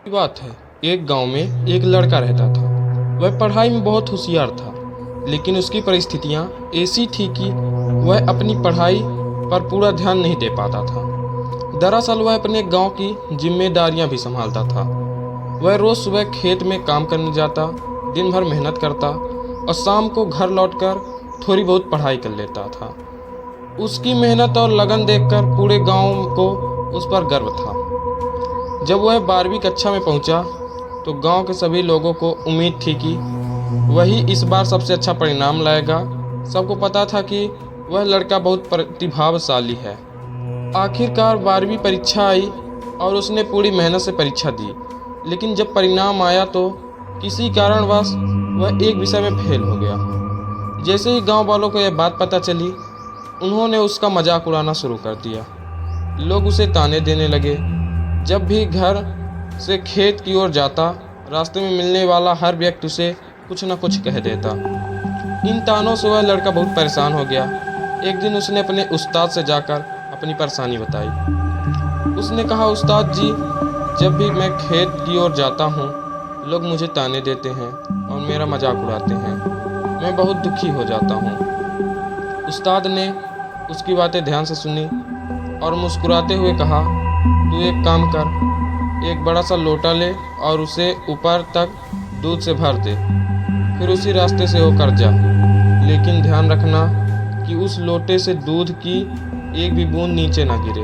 की बात है, एक गांव में एक लड़का रहता था। वह पढ़ाई में बहुत होशियार था, लेकिन उसकी परिस्थितियां ऐसी थी कि वह अपनी पढ़ाई पर पूरा ध्यान नहीं दे पाता था। दरअसल वह अपने गांव की जिम्मेदारियां भी संभालता था। वह रोज सुबह खेत में काम करने जाता, दिन भर मेहनत करता और शाम को घर लौटकर थोड़ी बहुत पढ़ाई कर लेता था। उसकी मेहनत और लगन देखकर पूरे गांव को उस पर गर्व था। जब वह 12वीं कक्षा में पहुंचा तो गांव के सभी लोगों को उम्मीद थी कि वही इस बार सबसे अच्छा परिणाम लाएगा। सबको पता था कि वह लड़का बहुत प्रतिभाशाली है। आखिरकार 12वीं परीक्षा आई और उसने पूरी मेहनत से परीक्षा दी, लेकिन जब परिणाम आया तो किसी कारणवश वह एक विषय में फेल हो गया। जैसे ही गांव वालों को यह बात पता चली, उन्होंने उसका मजाक उड़ाना शुरू कर दिया। लोग उसे ताने देने लगे। जब भी घर से खेत की ओर जाता, रास्ते में मिलने वाला हर व्यक्ति उसे कुछ न कुछ कह देता। इन तानों से वह लड़का बहुत परेशान हो गया। एक दिन उसने अपने उस्ताद से जाकर अपनी परेशानी बताई। उसने कहा, उस्ताद जी, जब भी मैं खेत की ओर जाता हूँ, लोग मुझे ताने देते हैं और मेरा मजाक उड़ाते हैं। मैं बहुत दुखी हो जाता हूँ। उस्ताद ने उसकी बातें ध्यान से सुनी और मुस्कुराते हुए कहा, तू एक काम कर, एक बड़ा सा लोटा ले और उसे ऊपर तक दूध से भर दे, फिर उसी रास्ते से होकर जा। लेकिन ध्यान रखना कि उस लोटे से दूध की एक भी बूंद नीचे ना गिरे।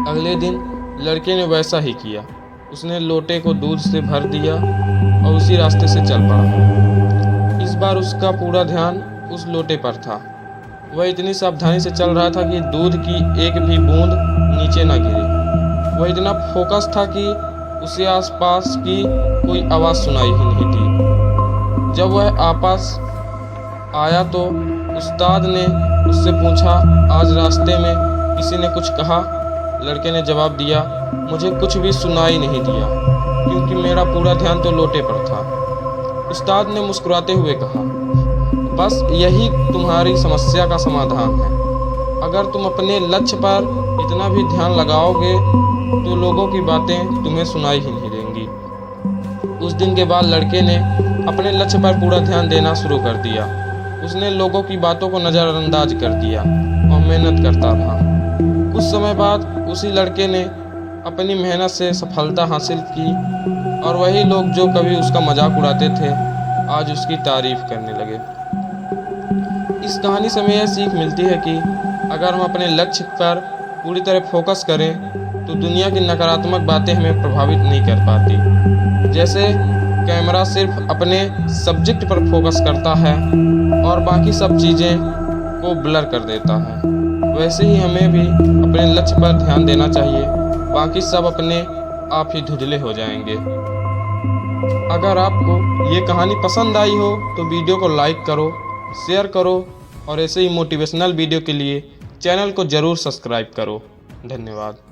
अगले दिन लड़के ने वैसा ही किया। उसने लोटे को दूध से भर दिया और उसी रास्ते से चल पड़ा। इस बार उसका पूरा ध्यान उस लोटे पर था। वह इतनी सावधानी से चल रहा था कि दूध की एक भी बूंद नीचे न गिरी। वह इतना फोकस था कि उसे आसपास की कोई आवाज़ सुनाई ही नहीं दी। जब वह आपस आया तो उस्ताद ने उससे पूछा, आज रास्ते में किसी ने कुछ कहा? लड़के ने जवाब दिया, मुझे कुछ भी सुनाई नहीं दिया, क्योंकि मेरा पूरा ध्यान तो लोटे पर था। उस्ताद ने मुस्कुराते हुए कहा, बस यही तुम्हारी समस्या का समाधान है। अगर तुम अपने लक्ष्य पर इतना भी ध्यान लगाओगे तो लोगों की बातें तुम्हें सुनाई ही नहीं देंगी। उस दिन के बाद लड़के ने अपने लक्ष्य पर पूरा ध्यान देना शुरू कर दिया। उसने लोगों की बातों को नज़रअंदाज कर दिया और मेहनत करता रहा। कुछ समय बाद उसी लड़के ने अपनी मेहनत से सफलता हासिल की और वही लोग जो कभी उसका मजाक उड़ाते थे, आज उसकी तारीफ करने लगे। इस कहानी से हमें यह सीख मिलती है कि अगर हम अपने लक्ष्य पर पूरी तरह फोकस करें तो दुनिया की नकारात्मक बातें हमें प्रभावित नहीं कर पाती। जैसे कैमरा सिर्फ अपने सब्जेक्ट पर फोकस करता है और बाकी सब चीज़ें को ब्लर कर देता है, वैसे ही हमें भी अपने लक्ष्य पर ध्यान देना चाहिए। बाकी सब अपने आप ही धुंधले हो जाएंगे। अगर आपको ये कहानी पसंद आई हो तो वीडियो को लाइक करो, शेयर करो और ऐसे ही मोटिवेशनल वीडियो के लिए चैनल को ज़रूर सब्सक्राइब करो। धन्यवाद।